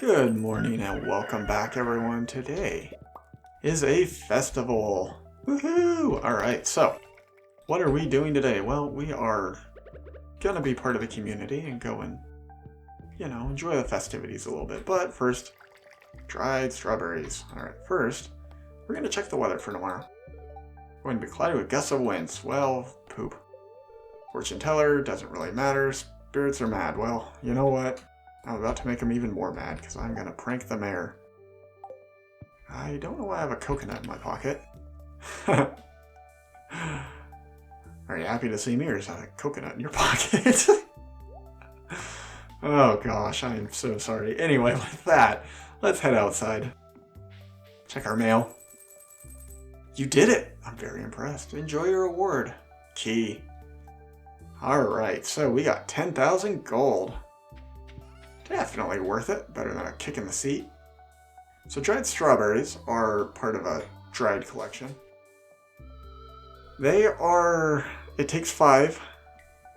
Good morning and welcome back, everyone. Today is a festival. Woohoo! Alright, so what are we doing today? Well, we are gonna be part of the community and go and, enjoy the festivities a little bit. But first, dried strawberries. Alright, first, we're gonna check the weather for tomorrow. Going to be cloudy with gusts of winds. Well, poop. Fortune teller, doesn't really matter. Spirits are mad. Well, you know what? I'm about to make them even more mad because I'm going to prank the mayor. I don't know why I have a coconut in my pocket. Are you happy to see me, or is that a coconut in your pocket? Oh gosh, I am so sorry. Anyway, with that, let's head outside. Check our mail. You did it! I'm very impressed. Enjoy your award. Key. Alright, so we got 10,000 gold. Definitely worth it. Better than a kick in the seat. So dried strawberries are part of a dried collection. It takes 5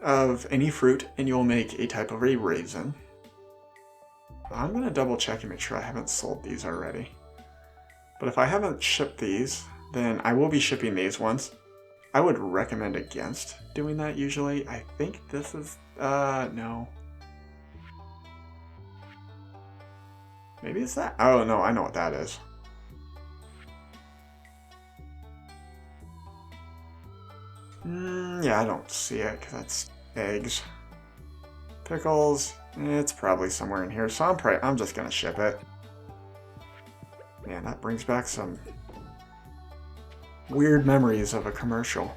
of any fruit and you'll make a type of a raisin. I'm going to double check and make sure I haven't sold these already. But if I haven't shipped these, then I will be shipping these ones. I would recommend against doing that usually. I think this is, no. Maybe it's that? Oh, no, I know what that is. Yeah, I don't see it, because that's eggs. Pickles, it's probably somewhere in here, so I'm just going to ship it. Man, that brings back some weird memories of a commercial.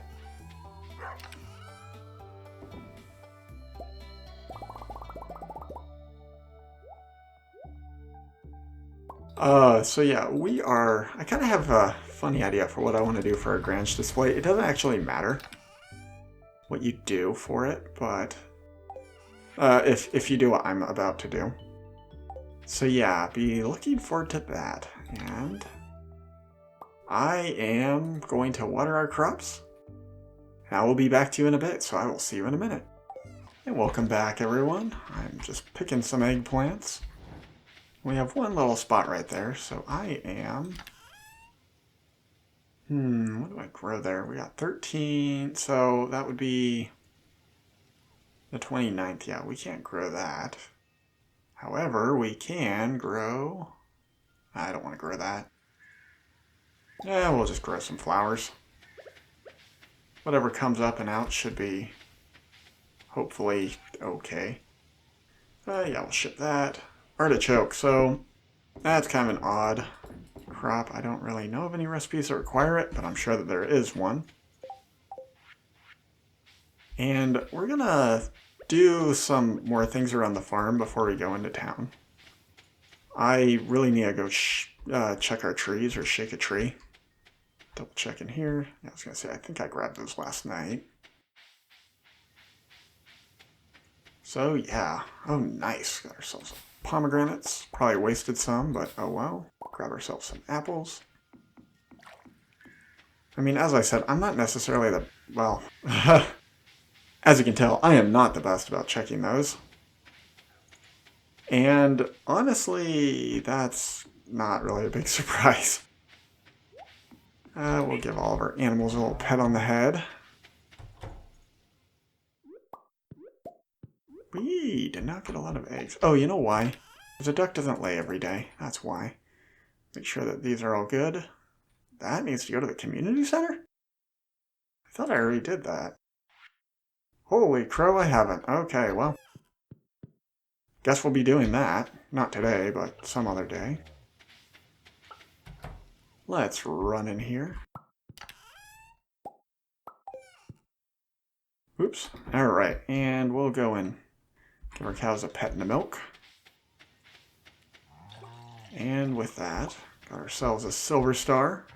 So yeah, I kind of have a funny idea for what I want to do for a Grange display. It doesn't actually matter what you do for it, but if you do what I'm about to do. So yeah, be looking forward to that. And I am going to water our crops. And I will be back to you in a bit, so I will see you in a minute. And welcome back, everyone. I'm just picking some eggplants. We have one little spot right there, so I am... what do I grow there? We got 13, so that would be the 29th. Yeah, we can't grow that. However, we can grow... I don't want to grow that. Yeah, we'll just grow some flowers. Whatever comes up and out should be hopefully okay. Yeah, we'll ship that. Artichoke, so that's kind of an odd crop. I don't really know of any recipes that require it, but I'm sure that there is one. And we're gonna do some more things around the farm before we go into town. I really need to go check our trees, or shake a tree. Double check in here. I was gonna say, I think I grabbed those last night. So yeah, oh nice, got ourselves pomegranates. Probably wasted some, but oh well. Grab ourselves some apples. I mean, as I said, I'm not necessarily well, as you can tell, I am not the best about checking those. And honestly, that's not really a big surprise. We'll give all of our animals a little pet on the head. We did not get a lot of eggs. Oh, you know why? Because a duck doesn't lay every day. That's why. Make sure that these are all good. That needs to go to the community center? I thought I already did that. Holy crow, I haven't. Okay, well. Guess we'll be doing that. Not today, but some other day. Let's run in here. Oops. Alright, and we'll go and give our cows a pet and a milk. And with that, got ourselves a silver star.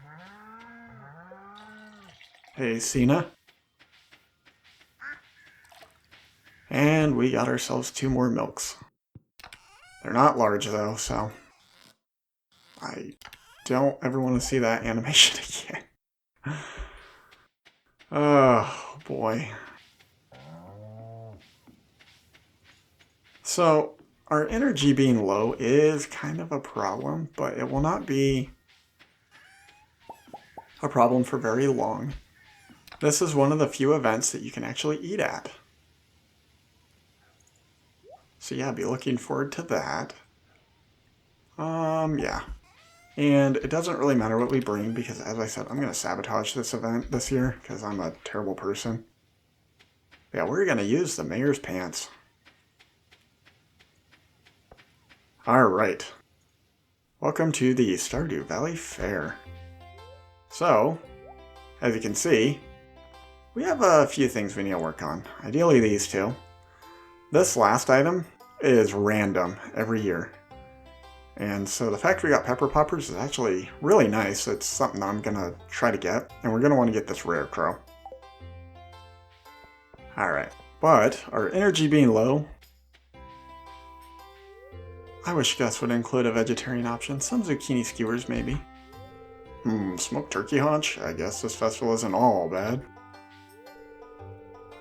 Hey, Cena. And we got ourselves 2 more milks. They're not large though, so I don't ever want to see that animation again. Oh boy. So our energy being low is kind of a problem, but it will not be a problem for very long. This is one of the few events that you can actually eat at. So yeah, be looking forward to that. Yeah. And it doesn't really matter what we bring because, as I said, I'm going to sabotage this event this year because I'm a terrible person. Yeah, we're going to use the mayor's pants. Alright. Welcome to the Stardew Valley Fair. So, as you can see, we have a few things we need to work on. Ideally these two. This last item is random every year. And so the fact we got pepper poppers is actually really nice. It's something I'm going to try to get. And we're going to want to get this rare crow. Alright. But our energy being low, I wish Gus would include a vegetarian option. Some zucchini skewers maybe. Smoked turkey haunch? I guess this festival isn't all bad.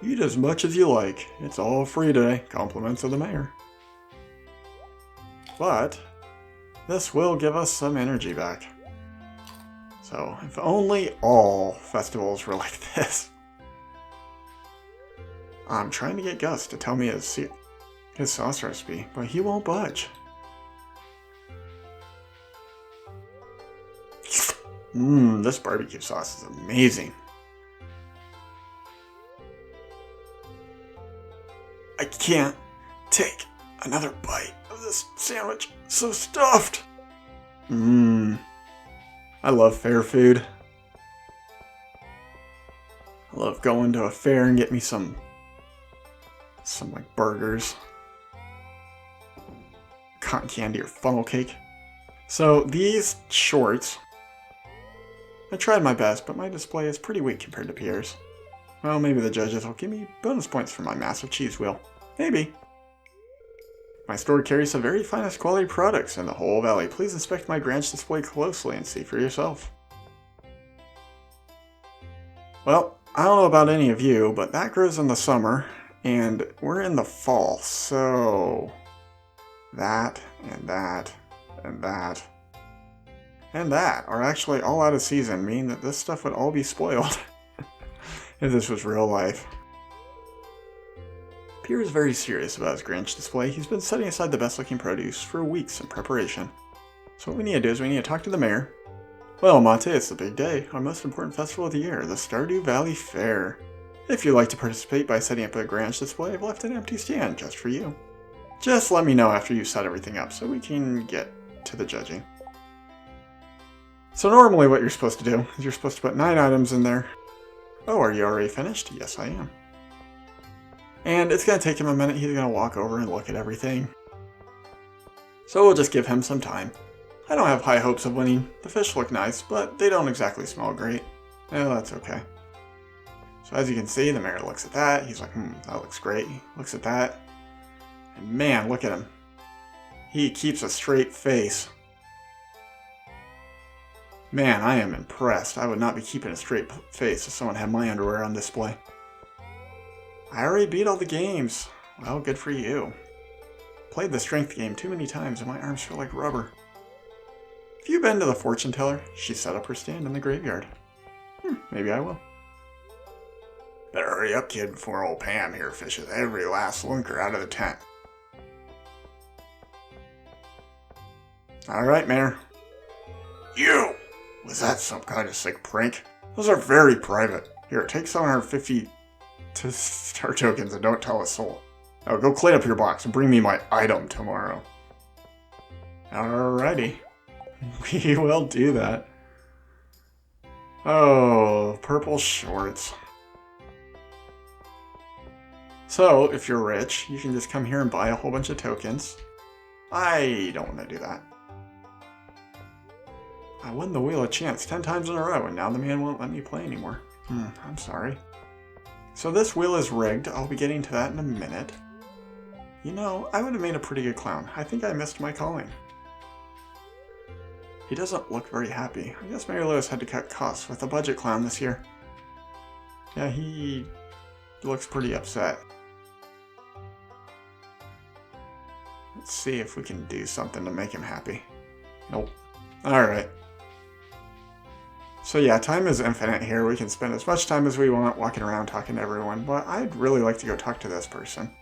Eat as much as you like. It's all free today. Compliments of the mayor. But this will give us some energy back. So, if only all festivals were like this. I'm trying to get Gus to tell me his sauce recipe, but he won't budge. This barbecue sauce is amazing. I can't take another bite of this sandwich. So stuffed. I love fair food. I love going to a fair and get me some like burgers, cotton candy, or funnel cake. So these shorts, I tried my best, but my display is pretty weak compared to Pierre's. Well, maybe the judges will give me bonus points for my massive cheese wheel. Maybe. My store carries the very finest quality products in the whole valley. Please inspect my branch display closely and see for yourself. Well, I don't know about any of you, but that grows in the summer, and we're in the fall, so that, and that, and that, and that are actually all out of season, meaning that this stuff would all be spoiled if this was real life. Pierre is very serious about his Grinch display. He's been setting aside the best looking produce for weeks in preparation. So what we need to do is we need to talk to the mayor. Well, Monte, it's the big day, our most important festival of the year, the Stardew Valley Fair. If you'd like to participate by setting up a Grinch display, I've left an empty stand just for you. Just let me know after you set everything up so we can get to the judging. So normally what you're supposed to do is you're supposed to put 9 items in there. Oh, are you already finished? Yes, I am. And it's going to take him a minute. He's going to walk over and look at everything. So we'll just give him some time. I don't have high hopes of winning. The fish look nice, but they don't exactly smell great. Yeah, that's okay. So as you can see, the mayor looks at that. He's like, that looks great. He looks at that. And man, look at him. He keeps a straight face. Man, I am impressed. I would not be keeping a straight face if someone had my underwear on display. I already beat all the games. Well, good for you. Played the strength game too many times and my arms feel like rubber. Have you been to the fortune teller? She set up her stand in the graveyard. Maybe I will. Better hurry up, kid, before old Pam here fishes every last lunker out of the tent. Alright, Mayor. You! Was that some kind of sick prank? Those are very private. Here, take 750 star tokens and don't tell a soul. Now go clean up your box and bring me my item tomorrow. Alrighty. We will do that. Oh, purple shorts. So, if you're rich, you can just come here and buy a whole bunch of tokens. I don't want to do that. I won the Wheel of Chance 10 times in a row, and now the man won't let me play anymore. I'm sorry. So this wheel is rigged. I'll be getting to that in a minute. You know, I would have made a pretty good clown. I think I missed my calling. He doesn't look very happy. I guess Mary Lewis had to cut costs with a budget clown this year. Yeah, he looks pretty upset. Let's see if we can do something to make him happy. Nope. Alright. So yeah, time is infinite here. We can spend as much time as we want walking around talking to everyone, but I'd really like to go talk to this person.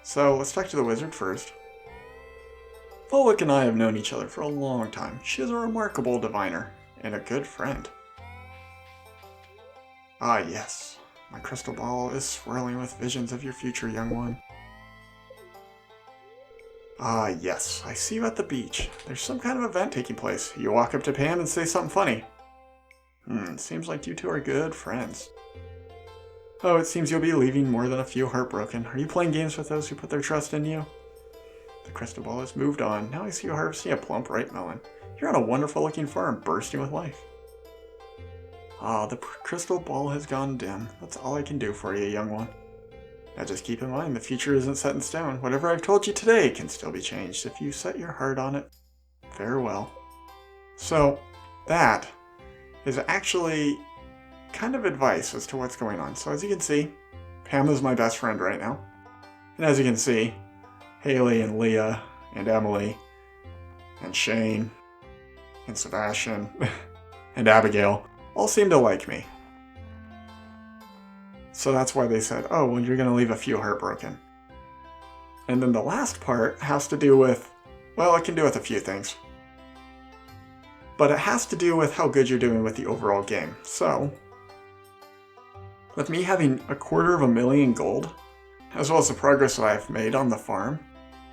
So let's talk to the wizard first. Volwick and I have known each other for a long time. She is a remarkable diviner and a good friend. Ah yes, my crystal ball is swirling with visions of your future, young one. Ah yes, I see you at the beach. There's some kind of event taking place. You walk up to Pam and say something funny. Seems like you two are good friends. Oh, it seems you'll be leaving more than a few heartbroken. Are you playing games with those who put their trust in you? The crystal ball has moved on. Now I see you harvesting a plump ripe melon. You're on a wonderful looking farm, bursting with life. Ah, the crystal ball has gone dim. That's all I can do for you, young one. Now just keep in mind, the future isn't set in stone. Whatever I've told you today can still be changed if you set your heart on it. Farewell. So, that is actually kind of advice as to what's going on. So as you can see, Pam is my best friend right now. And as you can see, Haley and Leah and Emily and Shane and Sebastian and Abigail all seem to like me. So that's why they said, oh, well, you're going to leave a few heartbroken. And then the last part has to do with, well, it can do with a few things. But it has to do with how good you're doing with the overall game. So, with me having 250,000 gold, as well as the progress that I've made on the farm,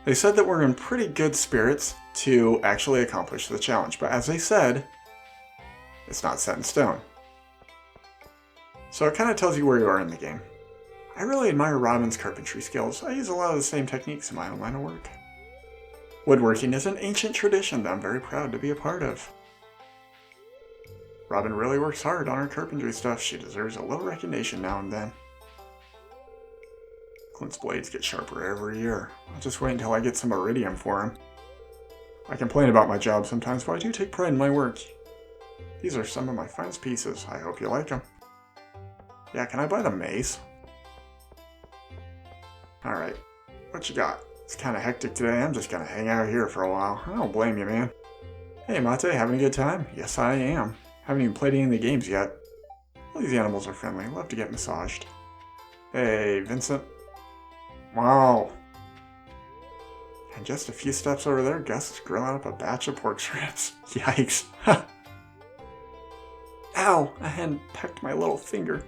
they said that we're in pretty good spirits to actually accomplish the challenge. But as they said, it's not set in stone. So it kind of tells you where you are in the game. I really admire Robin's carpentry skills. I use a lot of the same techniques in my own line of work. Woodworking is an ancient tradition that I'm very proud to be a part of. Robin really works hard on her carpentry stuff. She deserves a little recognition now and then. Clint's blades get sharper every year. I'll just wait until I get some iridium for him. I complain about my job sometimes, but I do take pride in my work. These are some of my finest pieces. I hope you like them. Yeah, can I buy the mace? Alright, what you got? It's kind of hectic today. I'm just gonna hang out here for a while. I don't blame you, man. Hey, Mate, having a good time? Yes, I am. Haven't even played any of the games yet. All these animals are friendly. Love to get massaged. Hey, Vincent. Wow. And just a few steps over there, Gus is grilling up a batch of pork strips. Yikes. Ow! A hen pecked my little finger.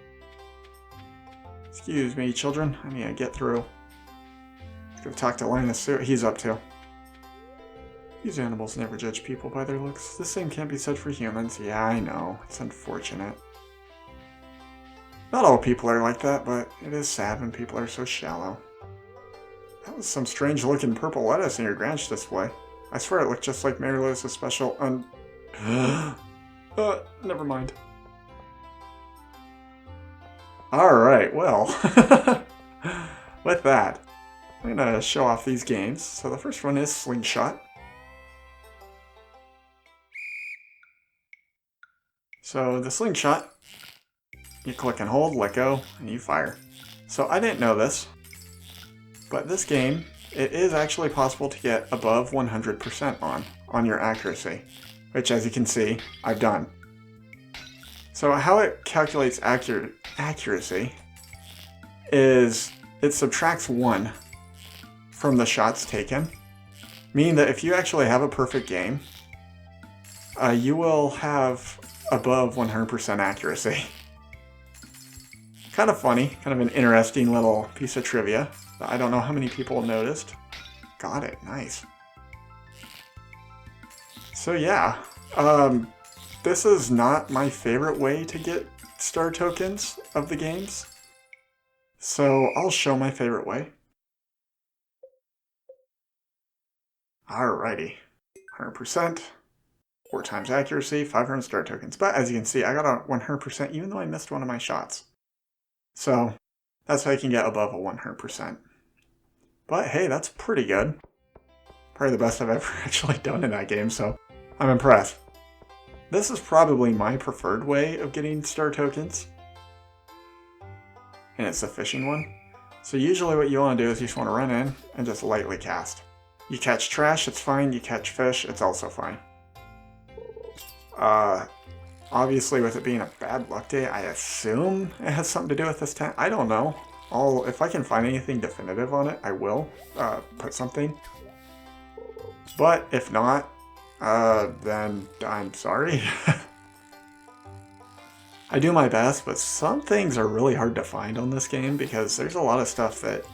Excuse me, children. I need to get through. Let's go talk to Linus, see what he's up to. These animals never judge people by their looks. The same can't be said for humans. Yeah, I know. It's unfortunate. Not all people are like that, but it is sad when people are so shallow. That was some strange looking purple lettuce in your branch display. I swear it looked just like Mary Lewis's special never mind. Alright, well, with that, I'm going to show off these games. So the first one is Slingshot. So the Slingshot, you click and hold, let go, and you fire. So I didn't know this, but this game, it is actually possible to get above 100% on your accuracy, which as you can see, I've done. So how it calculates accuracy is it subtracts 1 from the shots taken, meaning that if you actually have a perfect game, you will have above 100% accuracy. Kind of funny, kind of an interesting little piece of trivia that I don't know how many people noticed. Got it, nice. So yeah, this is not my favorite way to get star tokens of the games. So I'll show my favorite way. Alrighty, 100%. 4 times accuracy, 500 star tokens. But as you can see, I got a 100% even though I missed one of my shots. So that's how you can get above a 100%. But hey, that's pretty good. Probably the best I've ever actually done in that game, so I'm impressed. This is probably my preferred way of getting star tokens. And it's the fishing one. So usually what you want to do is you just want to run in and just lightly cast. You catch trash, it's fine. You catch fish, it's also fine. Obviously, with it being a bad luck day, I assume it has something to do with this tent. I don't know. If I can find anything definitive on it, I will put something. But if not, then I'm sorry. I do my best, but some things are really hard to find on this game because there's a lot of stuff that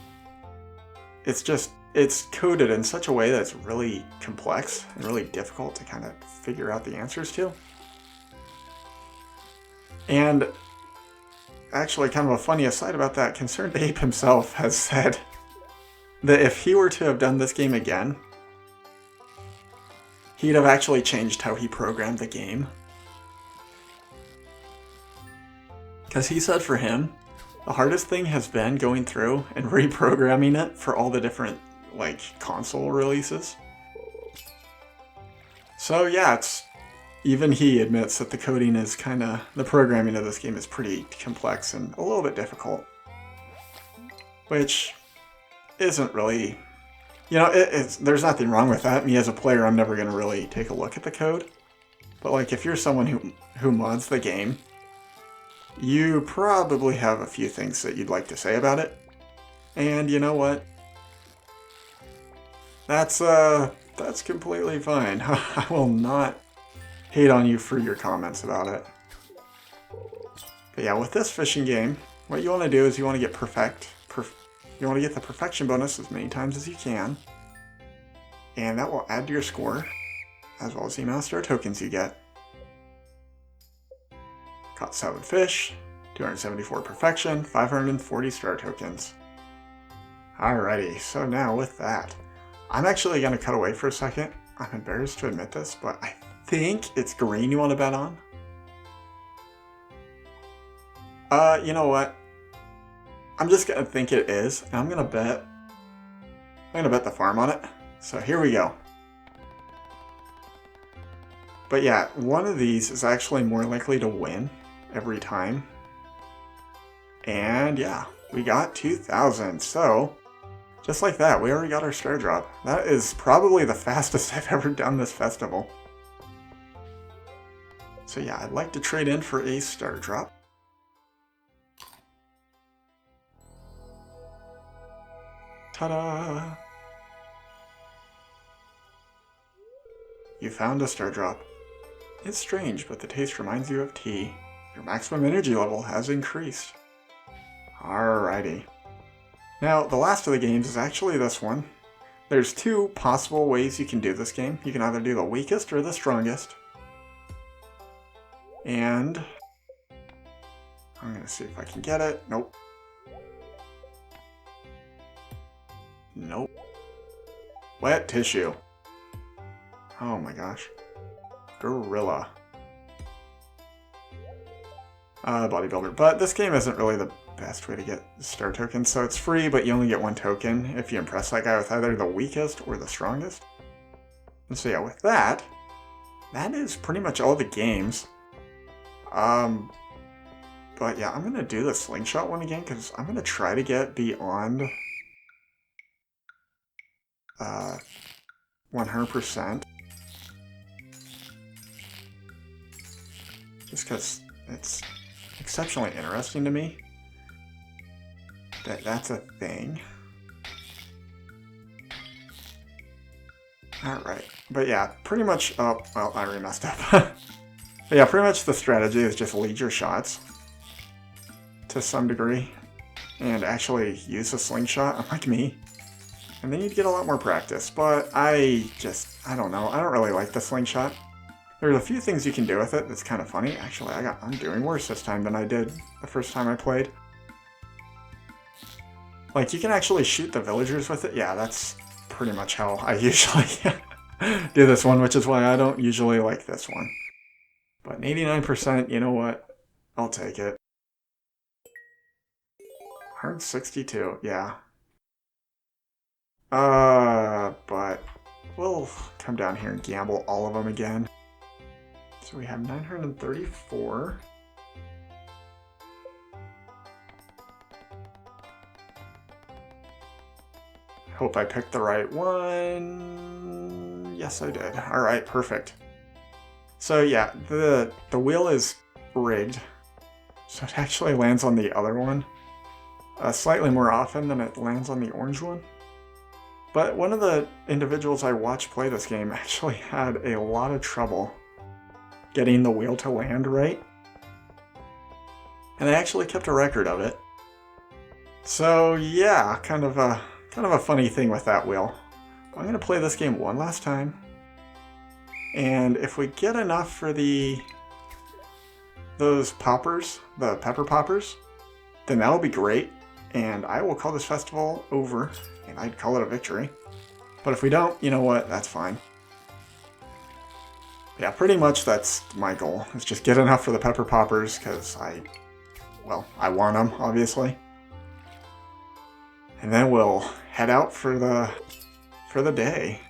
it's coded in such a way that's really complex and really difficult to kind of figure out the answers to. And actually, kind of a funny aside about that, Concerned Ape himself has said that if he were to have done this game again, he'd have actually changed how he programmed the game. Because he said for him, the hardest thing has been going through and reprogramming it for all the different, like, console releases. So yeah, even he admits that the coding is the programming of this game is pretty complex and a little bit difficult. Which isn't really, there's nothing wrong with that. Me as a player, I'm never going to really take a look at the code. But like, if you're someone who mods the game, you probably have a few things that you'd like to say about it. And you know what? That's completely fine. I will not hate on you for your comments about it. But yeah, with this fishing game, what you want to do is you want to get you want to get the perfection bonus as many times as you can. And that will add to your score, as well as the amount of star tokens you get. Caught 7 fish, 274 perfection, 540 star tokens. Alrighty, so now with that, I'm actually going to cut away for a second. I'm embarrassed to admit this, but I think it's green you want to bet on. You know what? I'm just going to think it is, and I'm going to bet the farm on it. So here we go. But yeah, one of these is actually more likely to win every time. And yeah, we got 2,000. So just like that, we already got our star drop. That is probably the fastest I've ever done this festival. So yeah, I'd like to trade in for a star drop. Ta-da! You found a star drop. It's strange, but the taste reminds you of tea. Your maximum energy level has increased. Alrighty. Now, the last of the games is actually this one. There's 2 possible ways you can do this game. You can either do the weakest or the strongest. And I'm going to see if I can get it. Nope. Nope. Wet tissue. Oh my gosh. Gorilla. Bodybuilder. But this game isn't really the best way to get star tokens, so it's free, but you only get 1 token if you impress that guy with either the weakest or the strongest. And so yeah, with that is pretty much all the games. But yeah, I'm gonna do the slingshot one again, because I'm gonna try to get beyond 100%. Just because it's exceptionally interesting to me that that's a thing. Alright, but yeah, pretty much, oh, well, I already messed up. But yeah, pretty much the strategy is just lead your shots to some degree and actually use a slingshot, unlike me. And then you'd get a lot more practice, but I don't know, I don't really like the slingshot. There's a few things you can do with it that's kind of funny. Actually, I'm doing worse this time than I did the first time I played. Like, you can actually shoot the villagers with it. Yeah, that's pretty much how I usually do this one, which is why I don't usually like this one. But an 89%, you know what? I'll take it. 162, yeah. But we'll come down here and gamble all of them again. So we have 934. Hope I picked the right one. Yes, I did. Alright, perfect. So yeah, the wheel is rigged. So it actually lands on the other one slightly more often than it lands on the orange one. But one of the individuals I watched play this game actually had a lot of trouble getting the wheel to land right. And they actually kept a record of it. So yeah, kind of a funny thing with that wheel. I'm going to play this game one last time. And if we get enough for those poppers, the pepper poppers, then that'll be great. And I will call this festival over, and I'd call it a victory. But if we don't, you know what, that's fine. Yeah, pretty much that's my goal, is just get enough for the pepper poppers, because I want them, obviously. And then we'll head out for the day.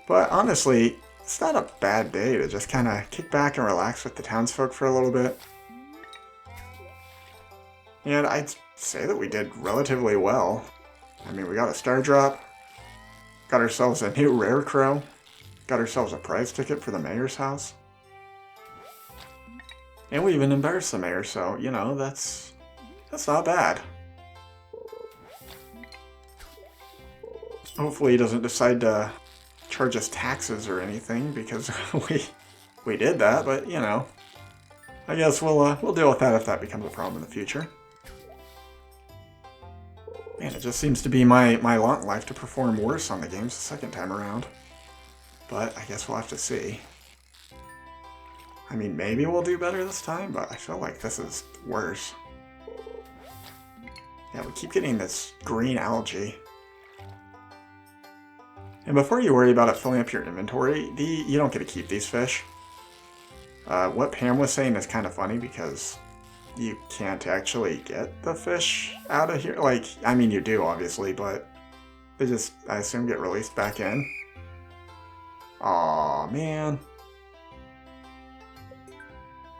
But honestly, it's not a bad day to just kind of kick back and relax with the townsfolk for a little bit. And I'd say that we did relatively well. I mean, we got a star drop, got ourselves a new rare crow, got ourselves a prize ticket for the mayor's house. And we even embarrassed the mayor, so, you know, that's not bad. Hopefully he doesn't decide to charge us taxes or anything, because we did that, but, you know. I guess we'll deal with that if that becomes a problem in the future. Man, it just seems to be my lot in life to perform worse on the games the second time around. But I guess we'll have to see. I mean, maybe we'll do better this time, but I feel like this is worse. Yeah, we keep getting this green algae. And before you worry about it filling up your inventory, you don't get to keep these fish. What Pam was saying is kind of funny because you can't actually get the fish out of here. Like, I mean, you do, obviously, but they just, I assume, get released back in. Aw, man.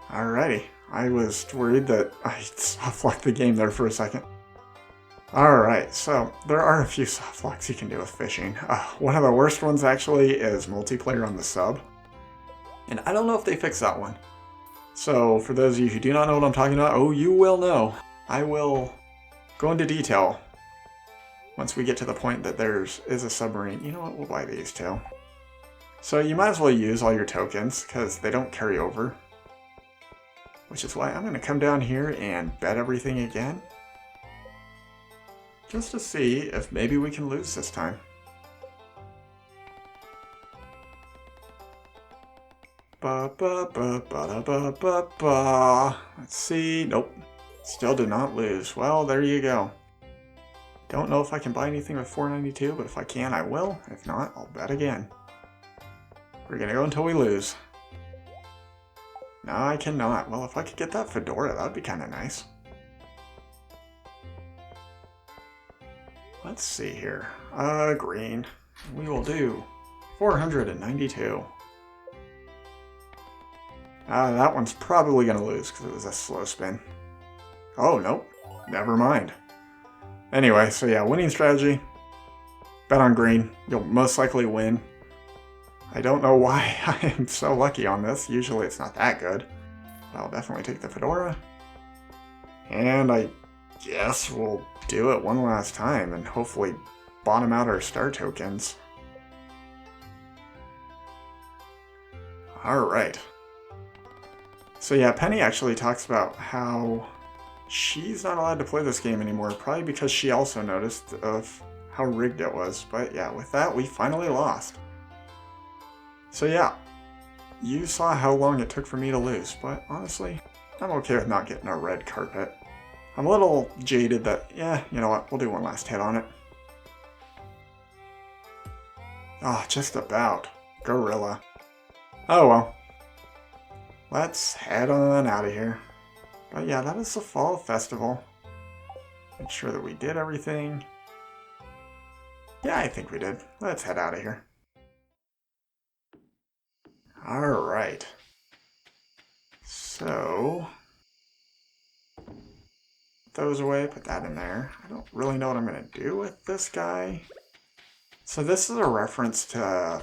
Alrighty. I was worried that I softlocked the game there for a second. Alright, so there are a few softlocks you can do with fishing. One of the worst ones, actually, is multiplayer on the sub. And I don't know if they fixed that one. So, for those of you who do not know what I'm talking about, oh, you will know. I will go into detail once we get to the point that there is a submarine. You know what, we'll buy these too. So you might as well use all your tokens, because they don't carry over. Which is why I'm going to come down here and bet everything again. Just to see if maybe we can lose this time. Let's see. Nope. Still did not lose. Well, there you go. Don't know if I can buy anything with 492, but if I can, I will. If not, I'll bet again. We're gonna go until we lose. No, I cannot. Well, if I could get that fedora, that would be kind of nice. Let's see here. Green. We will do 492. That one's probably going to lose because it was a slow spin. Oh, nope. Never mind. Anyway, so yeah, winning strategy. Bet on green. You'll most likely win. I don't know why I am so lucky on this. Usually it's not that good. I'll definitely take the fedora. And I guess we'll do it one last time and hopefully bottom out our star tokens. Alright. So yeah, Penny actually talks about how she's not allowed to play this game anymore, probably because she also noticed of how rigged it was. But yeah, with that, we finally lost. So yeah, you saw how long it took for me to lose, but honestly, I'm okay with not getting a red carpet. I'm a little jaded that, yeah, you know what, we'll do one last hit on it. Oh, just about. Gorilla. Oh well. Let's head on out of here. But yeah, that is the Fall Festival. Make sure that we did everything. Yeah, I think we did. Let's head out of here. Alright. So, those away, put that in there. I don't really know what I'm going to do with this guy. So this is a reference to,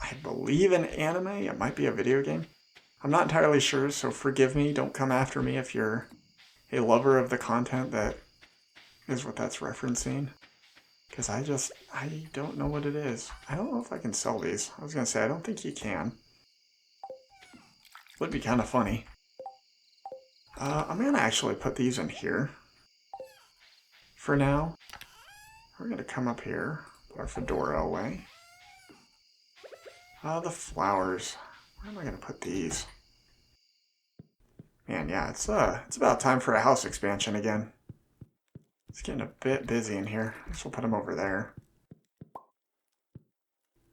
I believe, an anime. It might be a video game. I'm not entirely sure, so forgive me. Don't come after me if you're a lover of the content that is what that's referencing. Because I don't know what it is. I don't know if I can sell these. I was going to say, I don't think you can. Would be kind of funny. I'm going to actually put these in here. For now, we're going to come up here, put our fedora away. The flowers. Where am I going to put these? Man, yeah, it's about time for a house expansion again. It's getting a bit busy in here. I guess we'll put them over there.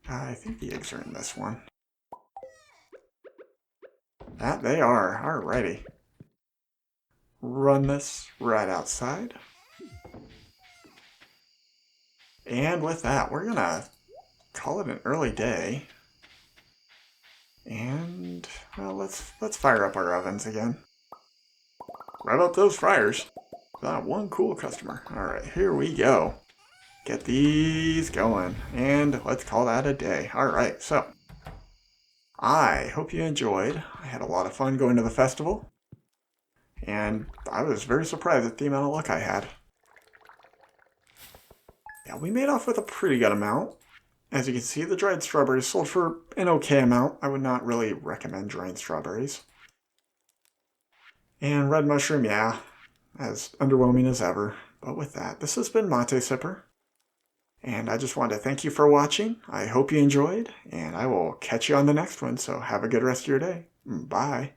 I think the eggs are in this one. That they are. Alrighty. Run this right outside. And with that, we're gonna call it an early day. And, well, let's fire up our ovens again. Rev up those fryers. Got one cool customer. Alright, here we go. Get these going. And let's call that a day. Alright, so I hope you enjoyed. I had a lot of fun going to the festival. And I was very surprised at the amount of luck I had. Yeah, we made off with a pretty good amount. As you can see, the dried strawberries sold for an okay amount. I would not really recommend dried strawberries. And red mushroom, yeah, as underwhelming as ever. But with that, this has been Mate Sipper. And I just wanted to thank you for watching. I hope you enjoyed, and I will catch you on the next one, so have a good rest of your day. Bye.